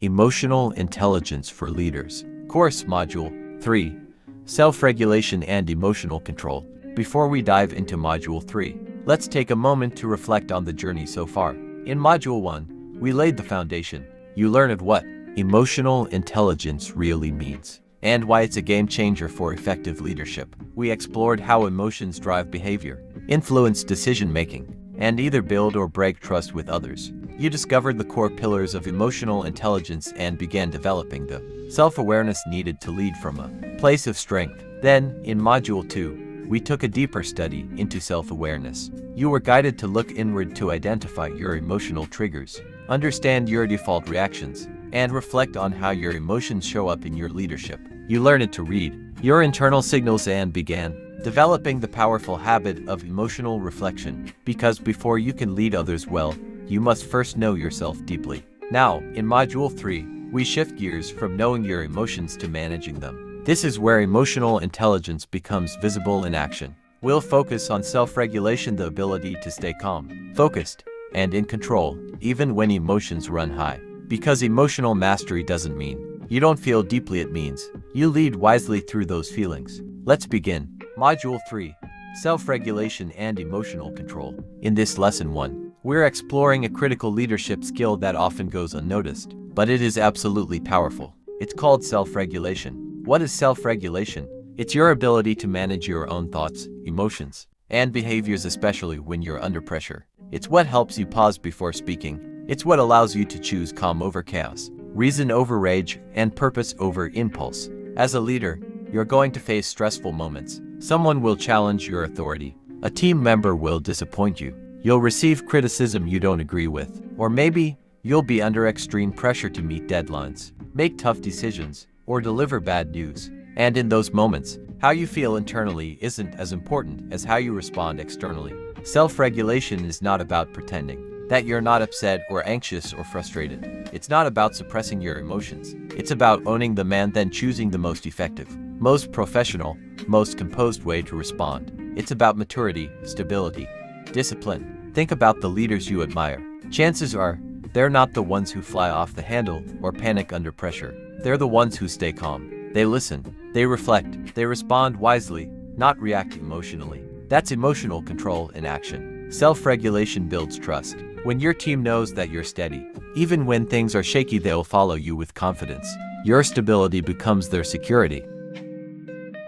Emotional Intelligence for Leaders. Course Module 3. Self-Regulation and Emotional Control. Before we dive into Module 3, let's take a moment to reflect on the journey so far. In Module 1, we laid the foundation. You learned what emotional intelligence really means, and why it's a game changer for effective leadership. We explored how emotions drive behavior, influence decision-making, and either build or break trust with others. You discovered the core pillars of emotional intelligence and began developing the self-awareness needed to lead from a place of strength. Then, in Module 2, we took a deeper study into self-awareness. You were guided to look inward to identify your emotional triggers, understand your default reactions, and reflect on how your emotions show up in your leadership. You learned to read your internal signals and began developing the powerful habit of emotional reflection, because before you can lead others well, you must first know yourself deeply. Now, in Module 3, we shift gears from knowing your emotions to managing them. This is where emotional intelligence becomes visible in action. We'll focus on self-regulation, the ability to stay calm, focused, and in control, even when emotions run high. Because emotional mastery doesn't mean you don't feel deeply, it means you lead wisely through those feelings. Let's begin. Module 3. Self-Regulation and Emotional Control. In this Lesson 1, we're exploring a critical leadership skill that often goes unnoticed, but it is absolutely powerful. It's called self-regulation. What is self-regulation? It's your ability to manage your own thoughts, emotions, and behaviors, especially when you're under pressure. It's what helps you pause before speaking. It's what allows you to choose calm over chaos, reason over rage, and purpose over impulse. As a leader, you're going to face stressful moments. Someone will challenge your authority. A team member will disappoint you. You'll receive criticism you don't agree with. Or maybe you'll be under extreme pressure to meet deadlines, make tough decisions, or deliver bad news. And in those moments, how you feel internally isn't as important as how you respond externally. Self-regulation is not about pretending that you're not upset or anxious or frustrated. It's not about suppressing your emotions. It's about owning them and then choosing the most effective, most professional, most composed way to respond. It's about maturity, stability, discipline. Think about the leaders you admire. Chances are, they're not the ones who fly off the handle or panic under pressure. They're the ones who stay calm. They listen, they reflect, they respond wisely, not react emotionally. That's emotional control in action. Self-regulation builds trust. When your team knows that you're steady, even when things are shaky, they'll follow you with confidence. Your stability becomes their security.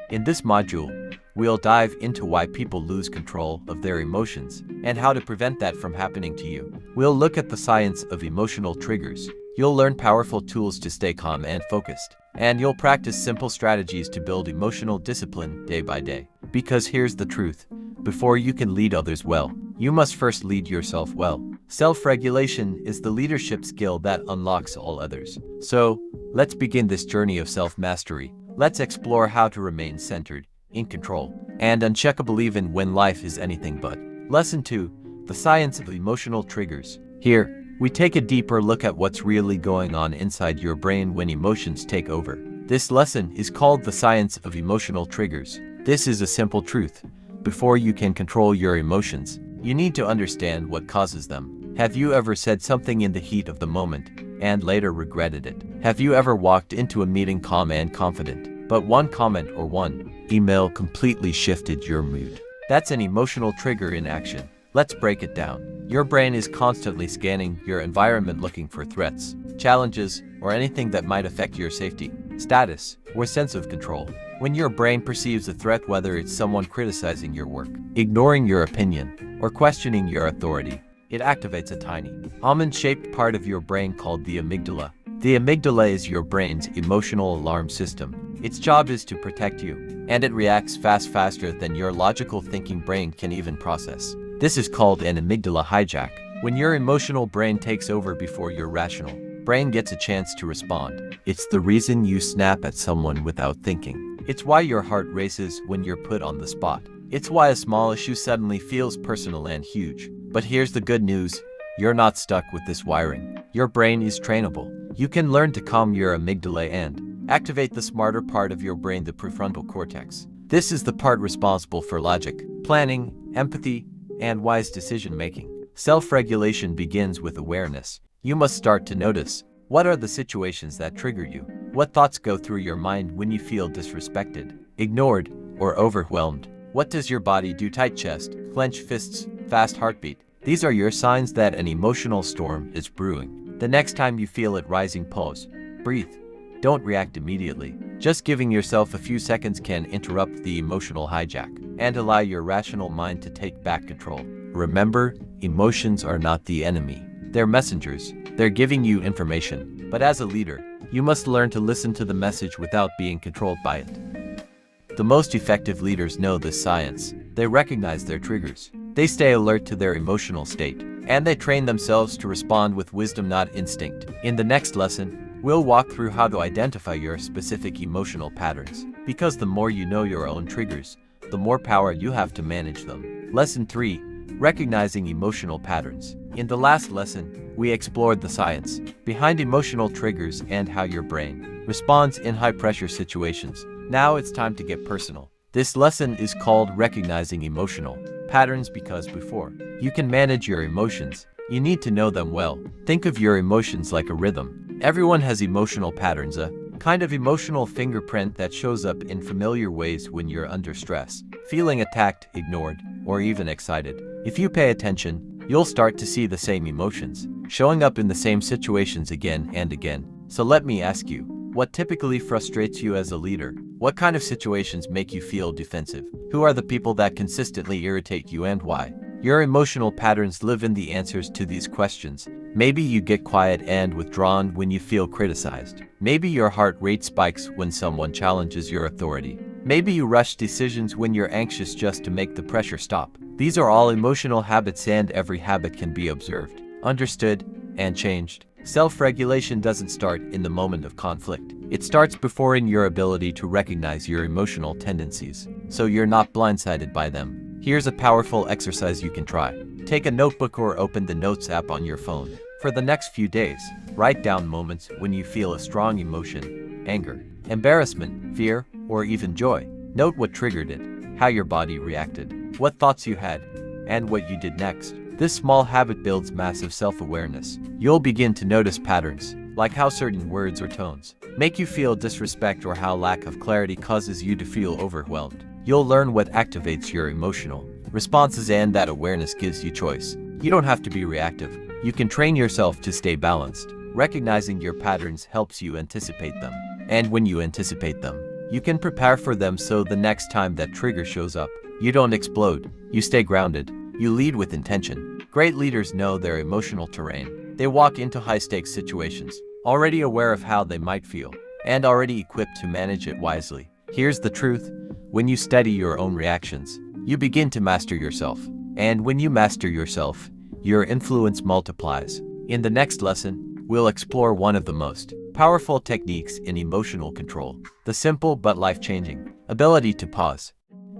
In this module, we'll dive into why people lose control of their emotions and how to prevent that from happening to you. We'll look at the science of emotional triggers. You'll learn powerful tools to stay calm and focused, and you'll practice simple strategies to build emotional discipline day by day. Because here's the truth, before you can lead others well, you must first lead yourself well. Self-regulation is the leadership skill that unlocks all others. So, let's begin this journey of self-mastery. Let's explore how to remain centered, in control, and uncheckable even when life is anything but. Lesson 2. The Science of Emotional Triggers. Here, we take a deeper look at what's really going on inside your brain when emotions take over. This lesson is called The Science of Emotional Triggers. This is a simple truth. Before you can control your emotions, you need to understand what causes them. Have you ever said something in the heat of the moment and later regretted it? Have you ever walked into a meeting calm and confident, but one comment or one email completely shifted your mood? That's an emotional trigger in action. Let's break it down. Your brain is constantly scanning your environment looking for threats, challenges, or anything that might affect your safety, status, or sense of control. When your brain perceives a threat, whether it's someone criticizing your work, ignoring your opinion, or questioning your authority, it activates a tiny, almond-shaped part of your brain called the amygdala. The amygdala is your brain's emotional alarm system. Its job is to protect you, and it reacts faster than your logical thinking brain can even process. This is called an amygdala hijack. When your emotional brain takes over before your rational brain gets a chance to respond. It's the reason you snap at someone without thinking. It's why your heart races when you're put on the spot. It's why a small issue suddenly feels personal and huge. But here's the good news. You're not stuck with this wiring. Your brain is trainable. You can learn to calm your amygdala and activate the smarter part of your brain, the prefrontal cortex. This is the part responsible for logic, planning, empathy, and wise decision-making. Self-regulation begins with awareness. You must start to notice What are the situations that trigger you? What thoughts go through your mind when you feel disrespected, ignored, or overwhelmed? What does your body do? Tight chest, clenched fists, fast heartbeat. These are your signs that an emotional storm is brewing. The next time you feel it rising, pause. Breathe. Don't react immediately. Just giving yourself a few seconds can interrupt the emotional hijack and allow your rational mind to take back control. Remember, emotions are not the enemy. They're messengers. They're giving you information. But as a leader, you must learn to listen to the message without being controlled by it. The most effective leaders know this science. They recognize their triggers. They stay alert to their emotional state, and they train themselves to respond with wisdom, not instinct. In the next lesson, we'll walk through how to identify your specific emotional patterns, because the more you know your own triggers, the more power you have to manage them. Lesson 3. Recognizing emotional patterns. In the last lesson, we explored the science behind emotional triggers and how your brain responds in high-pressure situations. Now it's time to get personal. This lesson is called Recognizing Emotional Patterns because before you can manage your emotions, you need to know them well. Think of your emotions like a rhythm. Everyone has emotional patterns, a kind of emotional fingerprint that shows up in familiar ways when you're under stress, feeling attacked, ignored, or even excited. If you pay attention, you'll start to see the same emotions showing up in the same situations again and again. So let me ask you, what typically frustrates you as a leader? What kind of situations make you feel defensive? Who are the people that consistently irritate you and why? Your emotional patterns live in the answers to these questions. Maybe you get quiet and withdrawn when you feel criticized. Maybe your heart rate spikes when someone challenges your authority. Maybe you rush decisions when you're anxious just to make the pressure stop. These are all emotional habits, and every habit can be observed, understood, and changed. Self-regulation doesn't start in the moment of conflict. It starts before in your ability to recognize your emotional tendencies, so you're not blindsided by them. Here's a powerful exercise you can try. Take a notebook or open the Notes app on your phone. For the next few days, write down moments when you feel a strong emotion, anger, embarrassment, fear, or even joy. Note what triggered it, how your body reacted, what thoughts you had, and what you did next. This small habit builds massive self-awareness. You'll begin to notice patterns, like how certain words or tones make you feel disrespect or how lack of clarity causes you to feel overwhelmed. You'll learn what activates your emotional responses, and that awareness gives you choice. You don't have to be reactive. You can train yourself to stay balanced. Recognizing your patterns helps you anticipate them. And when you anticipate them, you can prepare for them, so the next time that trigger shows up, you don't explode. You stay grounded. You lead with intention. Great leaders know their emotional terrain. They walk into high-stakes situations, already aware of how they might feel, and already equipped to manage it wisely. Here's the truth. When you study your own reactions, you begin to master yourself. And when you master yourself, your influence multiplies. In the next lesson, we'll explore one of the most powerful techniques in emotional control, the simple but life-changing ability to pause.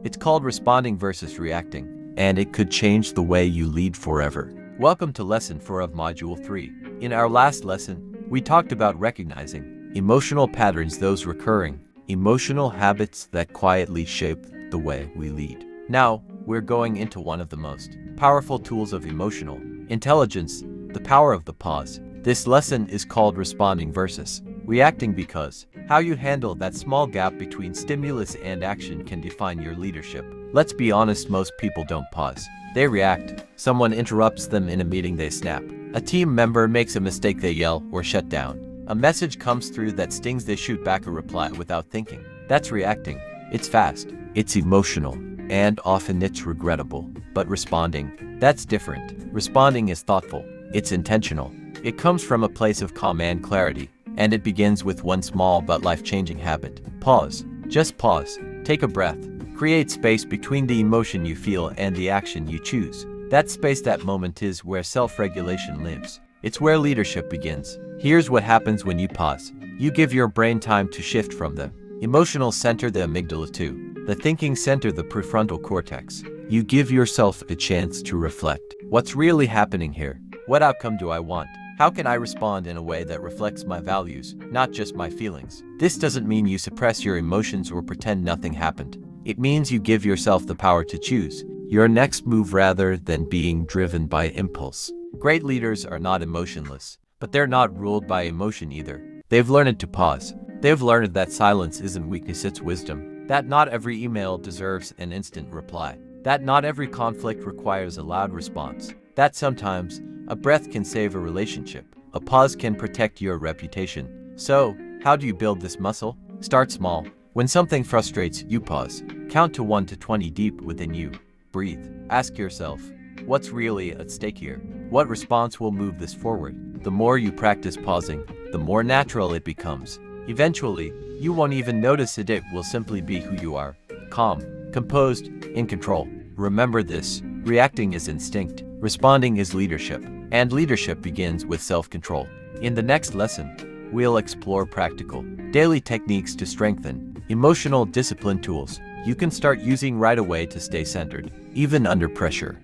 It's called responding versus reacting, and it could change the way you lead forever. Welcome to Lesson 4 of Module 3. In our last lesson, we talked about recognizing emotional patterns, those recurring emotional habits that quietly shape the way we lead. Now, we're going into one of the most powerful tools of emotional intelligence, the power of the pause. This lesson is called responding versus reacting because how you handle that small gap between stimulus and action can define your leadership. Let's be honest, most people don't pause. They react. Someone interrupts them in a meeting, they snap. A team member makes a mistake, they yell or shut down. A message comes through that stings, they shoot back a reply without thinking. That's reacting. It's fast, it's emotional, and often it's regrettable. But responding, that's different. Responding is thoughtful. It's intentional. It comes from a place of calm and clarity, and it begins with one small but life-changing habit. Pause. Just pause. Take a breath. Create space between the emotion you feel and the action you choose. That space, that moment, is where self-regulation lives. It's where leadership begins. Here's what happens when you pause. You give your brain time to shift from the emotional center, the amygdala, to the thinking center, the prefrontal cortex. You give yourself a chance to reflect. What's really happening here? What outcome do I want? How can I respond in a way that reflects my values, not just my feelings? This doesn't mean you suppress your emotions or pretend nothing happened. It means you give yourself the power to choose your next move rather than being driven by impulse. Great leaders are not emotionless. But they're not ruled by emotion either. They've learned to pause. They've learned that silence isn't weakness, it's wisdom. That not every email deserves an instant reply. That not every conflict requires a loud response. That sometimes a breath can save a relationship. A pause can protect your reputation. So, how do you build this muscle? Start small. When something frustrates you, pause. Count to 1 to 20 deep within you. Breathe. Ask yourself, what's really at stake here? What response will move this forward? The more you practice pausing, the more natural it becomes. Eventually, you won't even notice it will simply be who you are. Calm, composed, in control. Remember this, reacting is instinct, responding is leadership, and leadership begins with self-control. In the next lesson, we'll explore practical, daily techniques to strengthen emotional discipline tools you can start using right away to stay centered, even under pressure.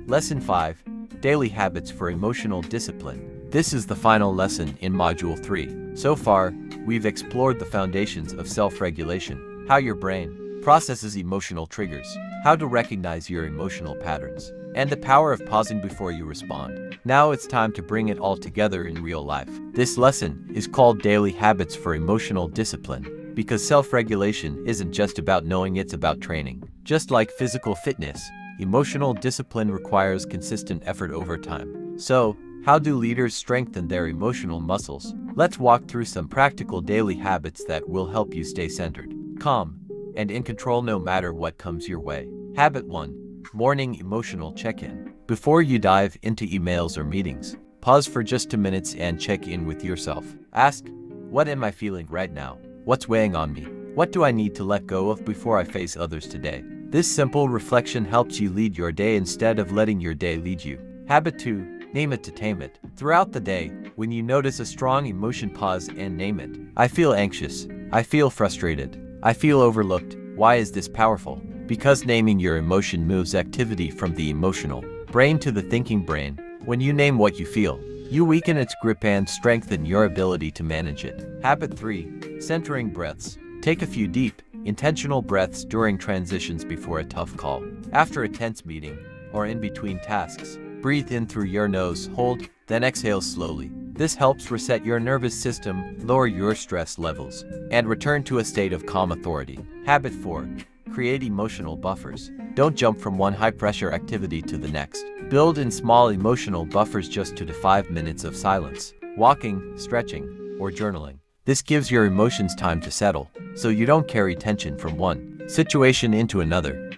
Lesson 5, Daily Habits for Emotional Discipline. This is the final lesson in Module 3. So far, we've explored the foundations of self-regulation, how your brain processes emotional triggers, how to recognize your emotional patterns, and the power of pausing before you respond. Now it's time to bring it all together in real life. This lesson is called Daily Habits for Emotional Discipline, because self-regulation isn't just about knowing, it's about training. Just like physical fitness, emotional discipline requires consistent effort over time. So, how do leaders strengthen their emotional muscles? Let's walk through some practical daily habits that will help you stay centered, calm, and in control no matter what comes your way. Habit 1. Morning emotional check-in. Before you dive into emails or meetings, pause for just 2 minutes and check in with yourself. Ask, what am I feeling right now? What's weighing on me? What do I need to let go of before I face others today? This simple reflection helps you lead your day instead of letting your day lead you. Habit 2. Name it to tame it. Throughout the day, when you notice a strong emotion, pause and name it. I feel anxious. I feel frustrated. I feel overlooked. Why is this powerful? Because naming your emotion moves activity from the emotional brain to the thinking brain. When you name what you feel, you weaken its grip and strengthen your ability to manage it. Habit 3. Centering breaths. Take a few deep, intentional breaths during transitions before a tough call. After a tense meeting, or in between tasks, breathe in through your nose, hold, then exhale slowly. This helps reset your nervous system, lower your stress levels, and return to a state of calm authority. Habit 4. Create emotional buffers. Don't jump from one high-pressure activity to the next. Build in small emotional buffers, just 2 to 5 minutes of silence, walking, stretching, or journaling. This gives your emotions time to settle, so you don't carry tension from one situation into another.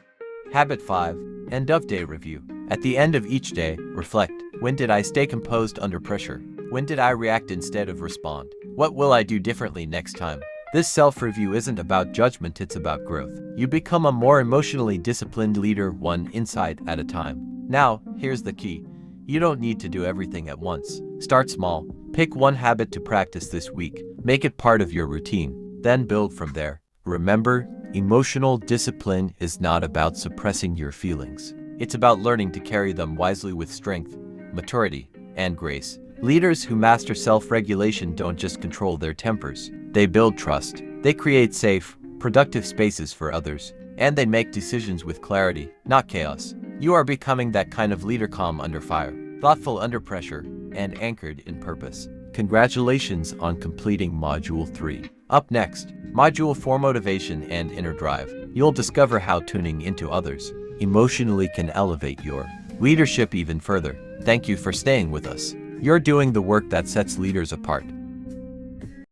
Habit 5. End of day review. At the end of each day, reflect. When did I stay composed under pressure? When did I react instead of respond? What will I do differently next time? This self-review isn't about judgment, it's about growth. You become a more emotionally disciplined leader, one insight at a time. Now, here's the key. You don't need to do everything at once. Start small. Pick one habit to practice this week. Make it part of your routine. Then build from there. Remember, emotional discipline is not about suppressing your feelings. It's about learning to carry them wisely with strength, maturity, and grace. Leaders who master self-regulation don't just control their tempers. They build trust. They create safe, productive spaces for others. And they make decisions with clarity, not chaos. You are becoming that kind of leader, calm under fire, thoughtful under pressure, and anchored in purpose. Congratulations on completing Module 3. Up next, Module 4, Motivation and Inner Drive. You'll discover how tuning into others emotionally can elevate your leadership even further. Thank you for staying with us. You're doing the work that sets leaders apart.